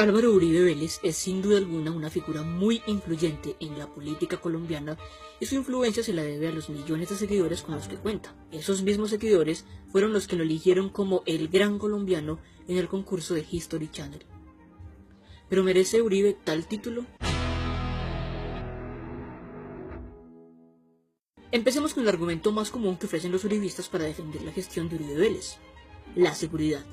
Álvaro Uribe Vélez es sin duda alguna una figura muy influyente en la política colombiana y su influencia se la debe a los millones de seguidores con los que cuenta. Esos mismos seguidores fueron los que lo eligieron como el gran colombiano en el concurso de History Channel. ¿Pero merece Uribe tal título? Empecemos con el argumento más común que ofrecen los uribistas para defender la gestión de Uribe Vélez: la seguridad.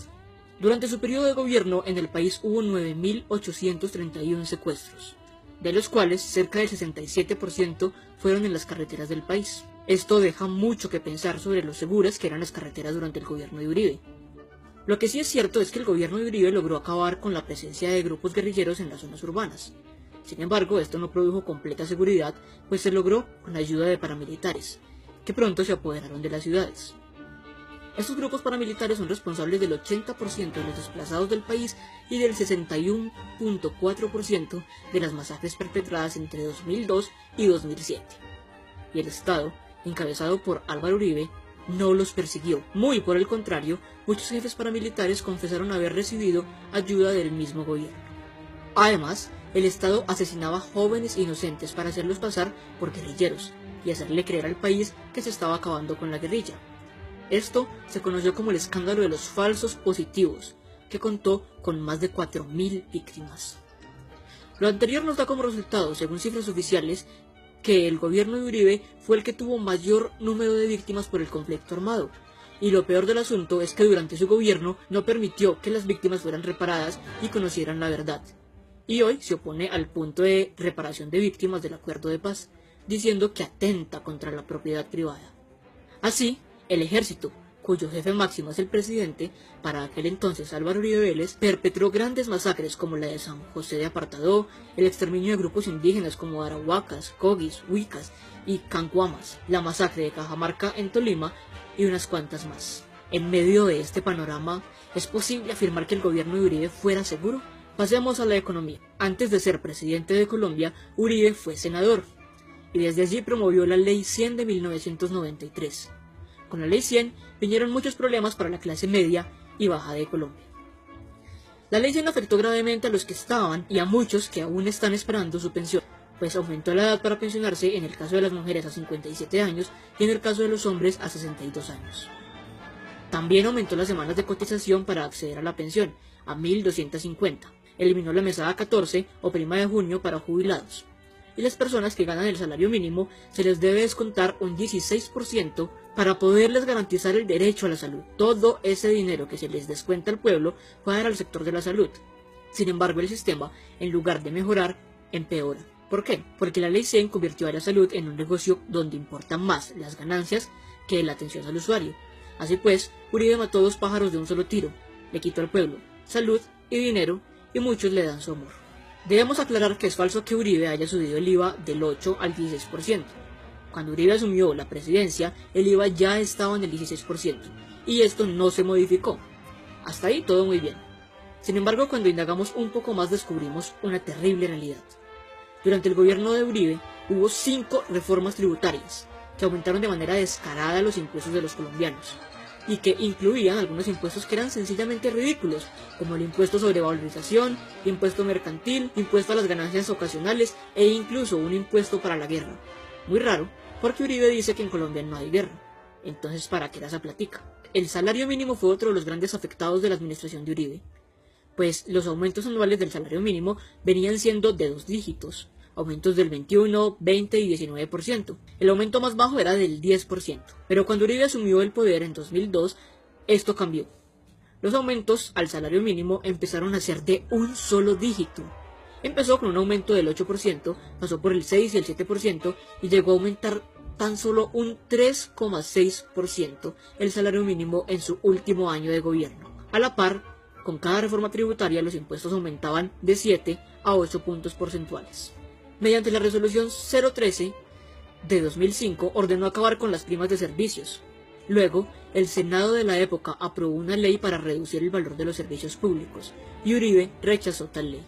Durante su periodo de gobierno en el país hubo 9.831 secuestros, de los cuales cerca del 67% fueron en las carreteras del país. Esto deja mucho que pensar sobre lo seguras que eran las carreteras durante el gobierno de Uribe. Lo que sí es cierto es que el gobierno de Uribe logró acabar con la presencia de grupos guerrilleros en las zonas urbanas. Sin embargo, esto no produjo completa seguridad, pues se logró con la ayuda de paramilitares, que pronto se apoderaron de las ciudades. Estos grupos paramilitares son responsables del 80% de los desplazados del país y del 61.4% de las masacres perpetradas entre 2002 y 2007. Y el Estado, encabezado por Álvaro Uribe, no los persiguió. Muy por el contrario, muchos jefes paramilitares confesaron haber recibido ayuda del mismo gobierno. Además, el Estado asesinaba jóvenes inocentes para hacerlos pasar por guerrilleros y hacerle creer al país que se estaba acabando con la guerrilla. Esto se conoció como el escándalo de los falsos positivos, que contó con más de 4.000 víctimas. Lo anterior nos da como resultado, según cifras oficiales, que el gobierno de Uribe fue el que tuvo mayor número de víctimas por el conflicto armado, y lo peor del asunto es que durante su gobierno no permitió que las víctimas fueran reparadas y conocieran la verdad, y hoy se opone al punto de reparación de víctimas del acuerdo de paz, diciendo que atenta contra la propiedad privada. Así, el ejército, cuyo jefe máximo es el presidente, para aquel entonces Álvaro Uribe Vélez, perpetró grandes masacres como la de San José de Apartadó, el exterminio de grupos indígenas como arahuacas, cogis, huicas y cancuamas, la masacre de Cajamarca en Tolima y unas cuantas más. En medio de este panorama, ¿es posible afirmar que el gobierno de Uribe fuera seguro? Pasemos a la economía. Antes de ser presidente de Colombia, Uribe fue senador, y desde allí promovió la Ley 100 de 1993. Con la Ley 100 vinieron muchos problemas para la clase media y baja de Colombia. La Ley 100 afectó gravemente a los que estaban y a muchos que aún están esperando su pensión, pues aumentó la edad para pensionarse en el caso de las mujeres a 57 años y en el caso de los hombres a 62 años. También aumentó las semanas de cotización para acceder a la pensión a 1.250, eliminó la mesada 14 o prima de junio para jubilados, y las personas que ganan el salario mínimo se les debe descontar un 16% para poderles garantizar el derecho a la salud. Todo ese dinero que se les descuenta al pueblo va a dar al sector de la salud. Sin embargo, el sistema, en lugar de mejorar, empeora. ¿Por qué? Porque la Ley 100 convirtió a la salud en un negocio donde importan más las ganancias que la atención al usuario. Así pues, Uribe mató dos pájaros de un solo tiro. Le quitó al pueblo salud y dinero, y muchos le dan su amor. Debemos aclarar que es falso que Uribe haya subido el IVA del 8 al 16%. Cuando Uribe asumió la presidencia, el IVA ya estaba en el 16%, y esto no se modificó. Hasta ahí todo muy bien. Sin embargo, cuando indagamos un poco más descubrimos una terrible realidad. Durante el gobierno de Uribe hubo 5 reformas tributarias, que aumentaron de manera descarada los impuestos de los colombianos, y que incluían algunos impuestos que eran sencillamente ridículos, como el impuesto sobre valorización, impuesto mercantil, impuesto a las ganancias ocasionales e incluso un impuesto para la guerra. Muy raro, porque Uribe dice que en Colombia no hay guerra. Entonces, ¿para qué era esa plática? El salario mínimo fue otro de los grandes afectados de la administración de Uribe, pues los aumentos anuales del salario mínimo venían siendo de 2 dígitos, aumentos del 21, 20 y 19%. El aumento más bajo era del 10%, pero cuando Uribe asumió el poder en 2002, esto cambió. Los aumentos al salario mínimo empezaron a ser de un solo dígito. Empezó con un aumento del 8%, pasó por el 6 y el 7% y llegó a aumentar tan solo un 3,6% el salario mínimo en su último año de gobierno. A la par, con cada reforma tributaria los impuestos aumentaban de 7 a 8 puntos porcentuales. Mediante la resolución 013 de 2005 ordenó acabar con las primas de servicios. Luego, el Senado de la época aprobó una ley para reducir el valor de los servicios públicos, y Uribe rechazó tal ley.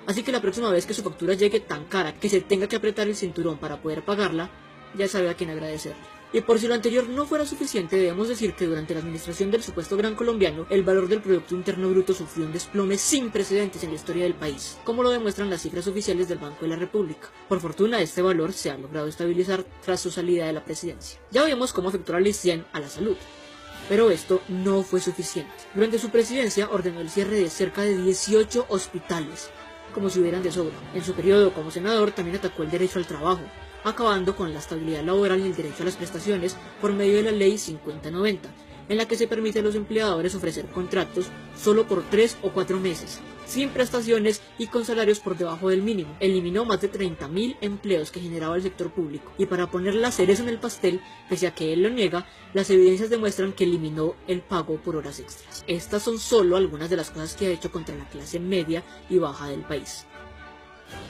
Así que la próxima vez que su factura llegue tan cara que se tenga que apretar el cinturón para poder pagarla, ya sabe a quién agradecerle. Y por si lo anterior no fuera suficiente, debemos decir que durante la administración del supuesto Gran Colombiano, el valor del Producto Interno Bruto sufrió un desplome sin precedentes en la historia del país, como lo demuestran las cifras oficiales del Banco de la República. Por fortuna, este valor se ha logrado estabilizar tras su salida de la presidencia. Ya vimos cómo afectó la Ley 100 a la salud. Pero esto no fue suficiente. Durante su presidencia ordenó el cierre de cerca de 18 hospitales, como si hubieran de sobra. En su periodo como senador también atacó el derecho al trabajo, acabando con la estabilidad laboral y el derecho a las prestaciones por medio de la Ley 5090, en la que se permite a los empleadores ofrecer contratos solo por 3 o 4 meses, sin prestaciones y con salarios por debajo del mínimo. Eliminó más de 30.000 empleos que generaba el sector público. Y para poner la cereza en el pastel, pese a que él lo niega, las evidencias demuestran que eliminó el pago por horas extras. Estas son solo algunas de las cosas que ha hecho contra la clase media y baja del país.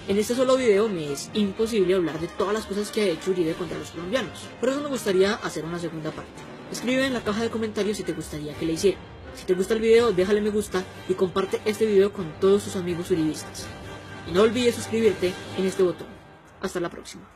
En este solo video me es imposible hablar de todas las cosas que ha hecho Uribe contra los colombianos. Por eso me gustaría hacer una segunda parte. Escribe en la caja de comentarios si te gustaría que le hiciera. Si te gusta el video, déjale me gusta y comparte este video con todos tus amigos uribistas. Y no olvides suscribirte en este botón. Hasta la próxima.